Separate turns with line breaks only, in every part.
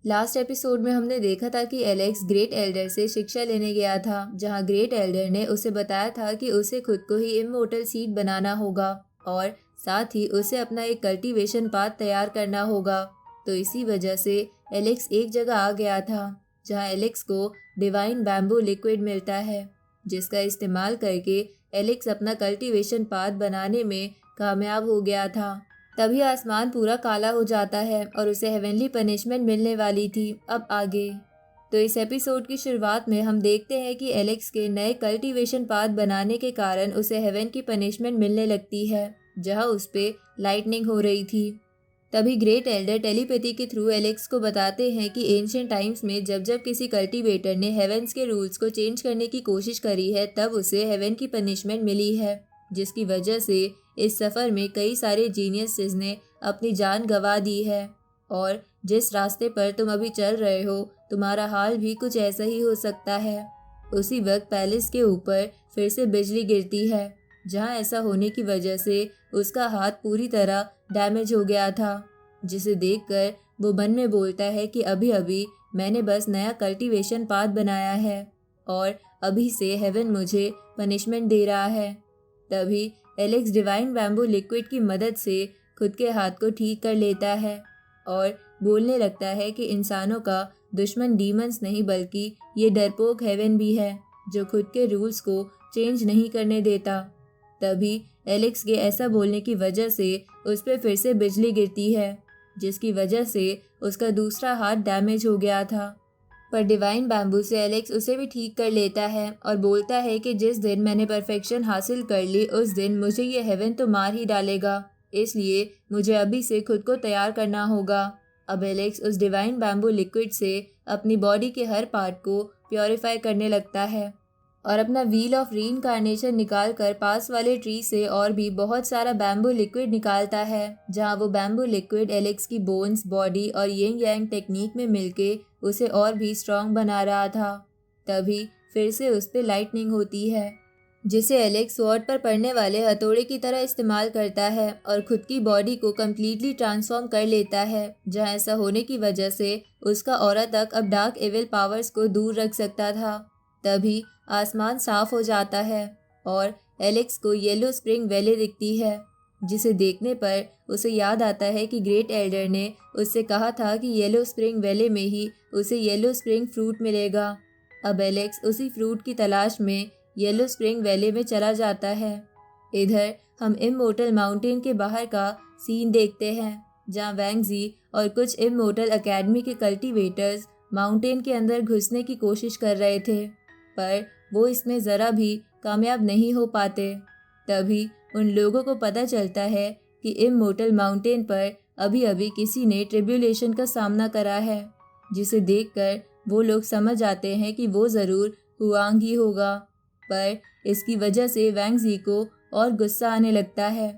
Last episode में हमने देखा था कि एलेक्स ग्रेट एल्डर से शिक्षा लेने गया था, जहां ग्रेट एल्डर ने उसे बताया था कि उसे खुद को ही इमोर्टल सीड बनाना होगा और साथ ही उसे अपना एक कल्टीवेशन पाथ तैयार करना होगा। तो इसी वजह से एलेक्स एक जगह आ गया था जहां एलेक्स को डिवाइन बैम्बू लिक्विड मिलता है, जिसका इस्तेमाल करके एलेक्स अपना कल्टीवेशन पाथ बनाने में कामयाब हो गया था। तभी आसमान पूरा काला हो जाता है और उसे हेवनली पनिशमेंट मिलने वाली थी। अब आगे तो इस एपिसोड की शुरुआत में हम देखते हैं कि एलेक्स के नए कल्टीवेशन पाथ बनाने के कारण उसे हेवन की पनिशमेंट मिलने लगती है, जहां उस पे लाइटनिंग हो रही थी। तभी ग्रेट एल्डर टेलीपैथी के थ्रू एलेक्स को बताते हैं कि एंशिएंट टाइम्स में जब जब किसी कल्टीवेटर ने हेवन्स के रूल्स को चेंज करने की कोशिश करी है, तब उसे हेवन की पनिशमेंट मिली है, जिसकी वजह से इस सफ़र में कई सारे जीनियसेस ने अपनी जान गंवा दी है। और जिस रास्ते पर तुम अभी चल रहे हो, तुम्हारा हाल भी कुछ ऐसा ही हो सकता है। उसी वक्त पैलेस के ऊपर फिर से बिजली गिरती है, जहां ऐसा होने की वजह से उसका हाथ पूरी तरह डैमेज हो गया था, जिसे देखकर वो मन में बोलता है कि अभी अभी मैंने बस नया कल्टीवेशन पाथ बनाया है और अभी से हेवन मुझे पनिशमेंट दे रहा है। तभी एलेक्स डिवाइन बैम्बू लिक्विड की मदद से खुद के हाथ को ठीक कर लेता है और बोलने लगता है कि इंसानों का दुश्मन डीमंस नहीं बल्कि ये डरपोक हेवन भी है, जो खुद के रूल्स को चेंज नहीं करने देता। तभी एलेक्स के ऐसा बोलने की वजह से उस पर फिर से बिजली गिरती है, जिसकी वजह से उसका दूसरा हाथ डैमेज हो गया था। पर डिवाइन बैम्बू से एलेक्स उसे भी ठीक कर लेता है और बोलता है कि जिस दिन मैंने परफेक्शन हासिल कर ली, उस दिन मुझे ये हेवन तो मार ही डालेगा, इसलिए मुझे अभी से खुद को तैयार करना होगा। अब एलेक्स उस डिवाइन बैम्बू लिक्विड से अपनी बॉडी के हर पार्ट को प्योरीफाई करने लगता है और अपना व्हील ऑफ रीइंकार्नेशन निकाल कर पास वाले ट्री से और भी बहुत सारा बैम्बू लिक्विड निकालता है, जहां वो बैम्बू लिक्विड एलेक्स की बोन्स, बॉडी और यिंग यांग टेक्निक में मिलके उसे और भी स्ट्रांग बना रहा था। तभी फिर से उस पर लाइटनिंग होती है, जिसे एलेक्स स्वॉर्ड पर पड़ने वाले हथौड़े की तरह इस्तेमाल करता है और खुद की बॉडी को कम्प्लीटली ट्रांसफॉर्म कर लेता है, जहां ऐसा होने की वजह से उसका ऑरा तक अब डार्क एविल पावर्स को दूर रख सकता था। तभी आसमान साफ हो जाता है और एलेक्स को येलो स्प्रिंग वैली दिखती है, जिसे देखने पर उसे याद आता है कि ग्रेट एल्डर ने उससे कहा था कि येलो स्प्रिंग वैली में ही उसे येलो स्प्रिंग फ्रूट मिलेगा। अब एलेक्स उसी फ्रूट की तलाश में येलो स्प्रिंग वैली में चला जाता है। इधर हम इमोर्टल माउंटेन के बाहर का सीन देखते हैं, जहां वैंगजी और कुछ इमोर्टल एकेडमी के कल्टीवेटर्स माउंटेन के अंदर घुसने की कोशिश कर रहे थे, पर वो इसमें ज़रा भी कामयाब नहीं हो पाते। तभी उन लोगों को पता चलता है कि इमोर्टल माउंटेन पर अभी अभी किसी ने ट्रिब्यूलेशन का सामना करा है, जिसे देखकर वो लोग समझ आते हैं कि वो ज़रूर हुआंग ही होगा। पर इसकी वजह से वैंगजी को और गुस्सा आने लगता है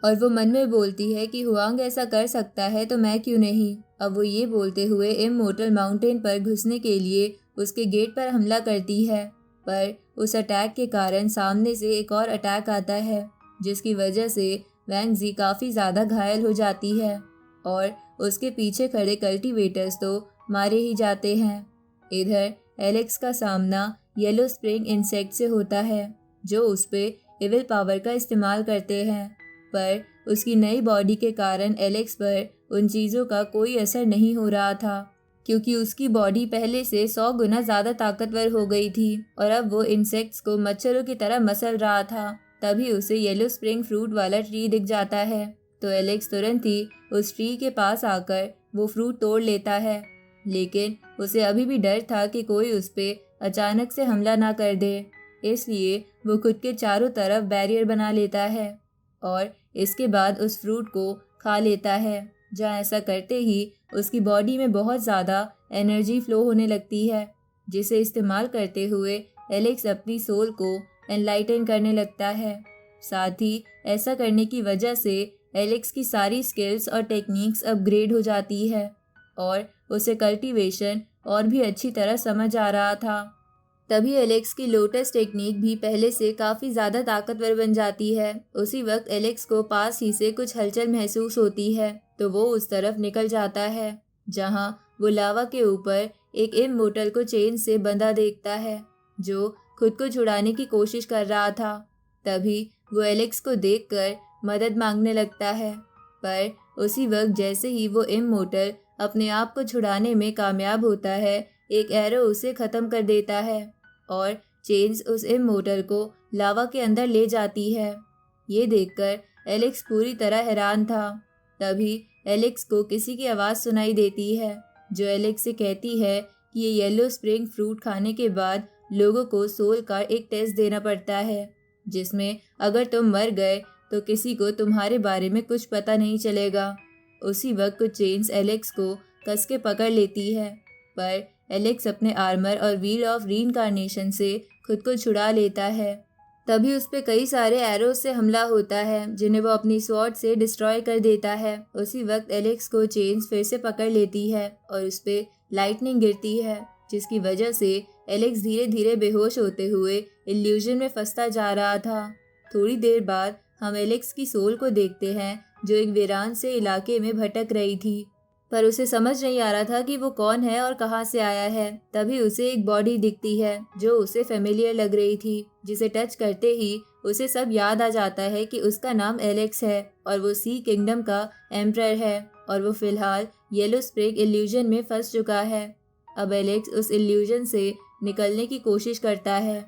और वो मन में बोलती है कि हुआंग ऐसा कर सकता है तो मैं क्यों नहीं। अब वो ये बोलते हुए इमोर्टल माउंटेन पर घुसने के लिए उसके गेट पर हमला करती है, पर उस अटैक के कारण सामने से एक और अटैक आता है, जिसकी वजह से वैंगजी काफ़ी ज़्यादा घायल हो जाती है और उसके पीछे खड़े कल्टीवेटर्स तो मारे ही जाते हैं। इधर एलेक्स का सामना येलो स्प्रिंग इंसेक्ट से होता है, जो उस पर एविल पावर का इस्तेमाल करते हैं, पर उसकी नई बॉडी के कारण एलेक्स पर उन चीज़ों का कोई असर नहीं हो रहा था, क्योंकि उसकी बॉडी पहले से 100 गुना ज़्यादा ताकतवर हो गई थी और अब वो इंसेक्ट्स को मच्छरों की तरह मसल रहा था। तभी उसे येलो स्प्रिंग फ्रूट वाला ट्री दिख जाता है, तो एलेक्स तुरंत ही उस ट्री के पास आकर वो फ्रूट तोड़ लेता है, लेकिन उसे अभी भी डर था कि कोई उस पर अचानक से हमला ना कर दे, इसलिए वो खुद के चारों तरफ बैरियर बना लेता है और इसके बाद उस फ्रूट को खा लेता है, जहाँ ऐसा करते ही उसकी बॉडी में बहुत ज़्यादा एनर्जी फ्लो होने लगती है, जिसे इस्तेमाल करते हुए एलेक्स अपनी सोल को एनलाइटन करने लगता है। साथ ही ऐसा करने की वजह से एलेक्स की सारी स्किल्स और टेक्निक्स अपग्रेड हो जाती है और उसे कल्टीवेशन और भी अच्छी तरह समझ आ रहा था। तभी एलेक्स की लोटस टेक्निक भी पहले से काफ़ी ज़्यादा ताकतवर बन जाती है। उसी वक्त एलेक्स को पास ही से कुछ हलचल महसूस होती है, तो वो उस तरफ निकल जाता है, जहां वो लावा के ऊपर एक इमोर्टल को चेन से बंधा देखता है जो खुद को छुड़ाने की कोशिश कर रहा था। तभी वो एलेक्स को देखकर मदद मांगने लगता है, पर उसी वक्त जैसे ही वो इमोर्टल अपने आप को छुड़ाने में कामयाब होता है, एक एरो उसे ख़त्म कर देता है और चेन्स उस इमोर्टल को लावा के अंदर ले जाती है। ये देखकर एलेक्स पूरी तरह हैरान था। तभी एलेक्स को किसी की आवाज़ सुनाई देती है जो एलेक्स से कहती है कि ये येलो स्प्रिंग फ्रूट खाने के बाद लोगों को सोल का एक टेस्ट देना पड़ता है, जिसमें अगर तुम मर गए तो किसी को तुम्हारे बारे में कुछ पता नहीं चलेगा। उसी वक्त कुछ चेन्स एलेक्स को कस के पकड़ लेती है, पर एलेक्स अपने आर्मर और व्हील ऑफ रीइंकार्नेशन से खुद को छुड़ा लेता है। तभी उस पे कई सारे एरोज से हमला होता है जिन्हें वो अपनी स्वॉर्ड से डिस्ट्रॉय कर देता है। उसी वक्त एलेक्स को चेन्स फिर से पकड़ लेती है और उस पे लाइटनिंग गिरती है, जिसकी वजह से एलेक्स धीरे धीरे बेहोश होते हुए इल्यूजन में फंसता जा रहा था। थोड़ी देर बाद हम एलेक्स की सोल को देखते हैं जो एक वीरान से इलाके में भटक रही थी, पर उसे समझ नहीं आ रहा था कि वो कौन है और कहाँ से आया है। तभी उसे एक बॉडी दिखती है जो उसे फेमिलियर लग रही थी, जिसे टच करते ही उसे सब याद आ जाता है कि उसका नाम एलेक्स है और वो सी किंगडम का एम्परर है और वो फिलहाल येलो स्प्रिंग इल्यूजन में फंस चुका है। अब एलेक्स उस इल्यूजन से निकलने की कोशिश करता है।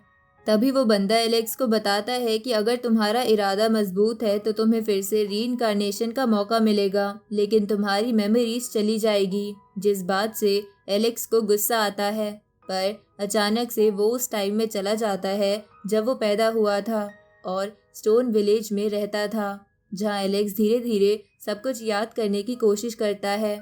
तभी वो बंदा एलेक्स को बताता है कि अगर तुम्हारा इरादा मजबूत है तो तुम्हें फिर से रीइंकार्नेशन का मौका मिलेगा, लेकिन तुम्हारी मेमोरीज चली जाएगी। जिस बात से एलेक्स को गुस्सा आता है, पर अचानक से वो उस टाइम में चला जाता है जब वो पैदा हुआ था और स्टोन विलेज में रहता था, जहाँ एलेक्स धीरे धीरे सब कुछ याद करने की कोशिश करता है,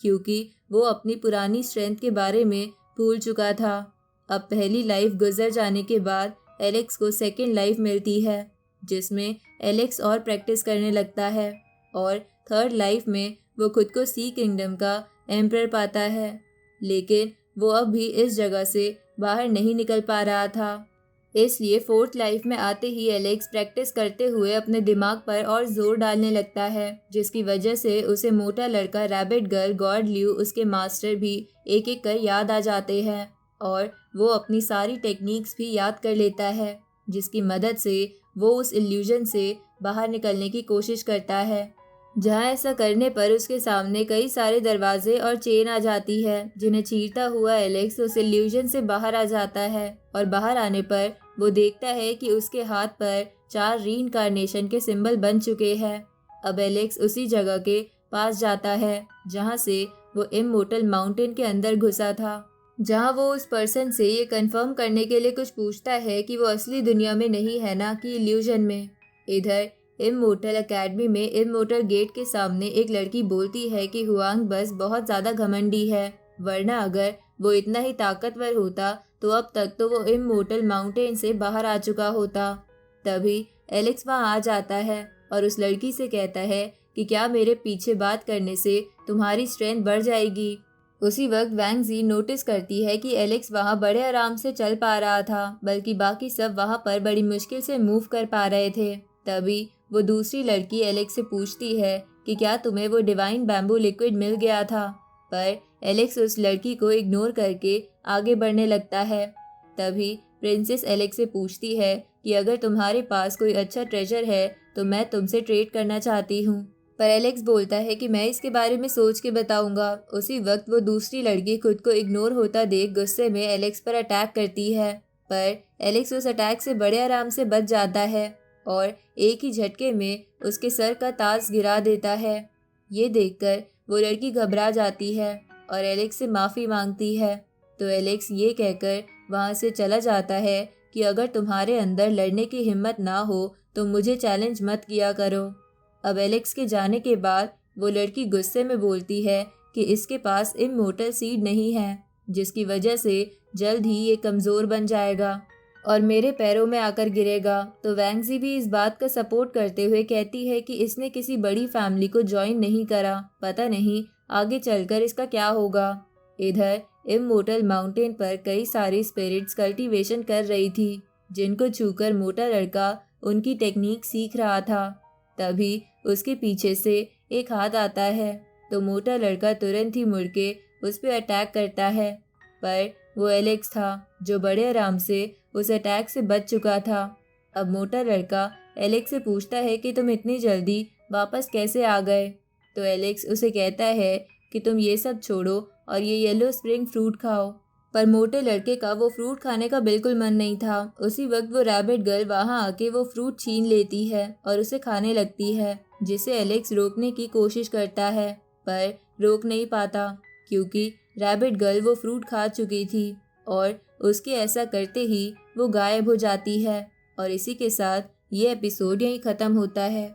क्योंकि वो अपनी पुरानी स्ट्रेंथ के बारे में भूल चुका था। अब पहली लाइफ गुजर जाने के बाद एलेक्स को सेकेंड लाइफ मिलती है, जिसमें एलेक्स और प्रैक्टिस करने लगता है और थर्ड लाइफ में वो खुद को सी किंगडम का एम्परर पाता है, लेकिन वो अब भी इस जगह से बाहर नहीं निकल पा रहा था। इसलिए फोर्थ लाइफ में आते ही एलेक्स प्रैक्टिस करते हुए अपने दिमाग पर और जोर डालने लगता है, जिसकी वजह से उसे मोटा लड़का रैबिट गर्ल गॉड ल्यू उसके मास्टर भी एक एक कर याद आ जाते हैं और वो अपनी सारी टेक्निक्स भी याद कर लेता है, जिसकी मदद से वो उस इल्यूजन से बाहर निकलने की कोशिश करता है। जहाँ ऐसा करने पर उसके सामने कई सारे दरवाजे और चेन आ जाती है, जिन्हें चीरता हुआ एलेक्स उस इल्यूजन से बाहर आ जाता है और बाहर आने पर वो देखता है कि उसके हाथ पर 4 रीइंकार्नेशन के सिंबल बन चुके हैं। अब एलेक्स उसी जगह के पास जाता है जहाँ से वो इमोर्टल माउंटेन के अंदर घुसा था, जहाँ वो उस पर्सन से ये कंफर्म करने के लिए कुछ पूछता है कि वो असली दुनिया में नहीं है ना कि इल्यूजन में। इधर इमोर्टल एकेडमी में इमोर्टल गेट के सामने एक लड़की बोलती है कि हुआंग बस बहुत ज़्यादा घमंडी है, वरना अगर वो इतना ही ताकतवर होता तो अब तक तो वो इमोर्टल माउंटेन से बाहर आ चुका होता। तभी एलेक्स वहाँ आ जाता है और उस लड़की से कहता है कि क्या मेरे पीछे बात करने से तुम्हारी स्ट्रेंथ बढ़ जाएगी। उसी वक्त वैंग जी नोटिस करती है कि एलेक्स वहाँ बड़े आराम से चल पा रहा था, बल्कि बाकी सब वहाँ पर बड़ी मुश्किल से मूव कर पा रहे थे। तभी वो दूसरी लड़की एलेक्स से पूछती है कि क्या तुम्हें वो डिवाइन बैम्बू लिक्विड मिल गया था, पर एलेक्स उस लड़की को इग्नोर करके आगे बढ़ने लगता है। तभी प्रिंसेस एलेक्स से पूछती है कि अगर तुम्हारे पास कोई अच्छा ट्रेजर है तो मैं तुमसे ट्रेड करना चाहती हूँ, पर एलेक्स बोलता है कि मैं इसके बारे में सोच के बताऊंगा। उसी वक्त वो दूसरी लड़की खुद को इग्नोर होता देख गुस्से में एलेक्स पर अटैक करती है, पर एलेक्स उस अटैक से बड़े आराम से बच जाता है और एक ही झटके में उसके सर का ताज गिरा देता है। ये देखकर वो लड़की घबरा जाती है और एलेक्स से माफ़ी मांगती है, तो एलेक्स ये कहकर वहाँ से चला जाता है कि अगर तुम्हारे अंदर लड़ने की हिम्मत ना हो तो मुझे चैलेंज मत किया करो। अब एलेक्स के जाने के बाद वो लड़की गुस्से में बोलती है कि इसके पास इमोर्टल सीड नहीं है, जिसकी वजह से जल्द ही ये कमज़ोर बन जाएगा और मेरे पैरों में आकर गिरेगा। तो वैंगजी भी इस बात का सपोर्ट करते हुए कहती है कि इसने किसी बड़ी फैमिली को ज्वाइन नहीं करा, पता नहीं आगे चलकर इसका क्या होगा। इधर इमोर्टल माउंटेन पर कई सारी स्पिरिट्स कल्टीवेशन कर रही थी, जिनको छूकर मोटा लड़का उनकी टेक्निक सीख रहा था। तभी उसके पीछे से एक हाथ आता है, तो मोटा लड़का तुरंत ही मुड़ के उस पर अटैक करता है, पर वो एलेक्स था जो बड़े आराम से उस अटैक से बच चुका था। अब मोटा लड़का एलेक्स से पूछता है कि तुम इतनी जल्दी वापस कैसे आ गए। तो एलेक्स उसे कहता है कि तुम ये सब छोड़ो और ये येलो स्प्रिंग फ्रूट खाओ। पर मोटे लड़के का वो फ्रूट खाने का बिल्कुल मन नहीं था। उसी वक्त वो रैबिट गर्ल वहाँ आके वो फ्रूट छीन लेती है और उसे खाने लगती है, जिसे एलेक्स रोकने की कोशिश करता है पर रोक नहीं पाता, क्योंकि रैबिट गर्ल वो फ्रूट खा चुकी थी और उसके ऐसा करते ही वो गायब हो जाती है। और इसी के साथ ये एपिसोड यहीं ख़त्म होता है।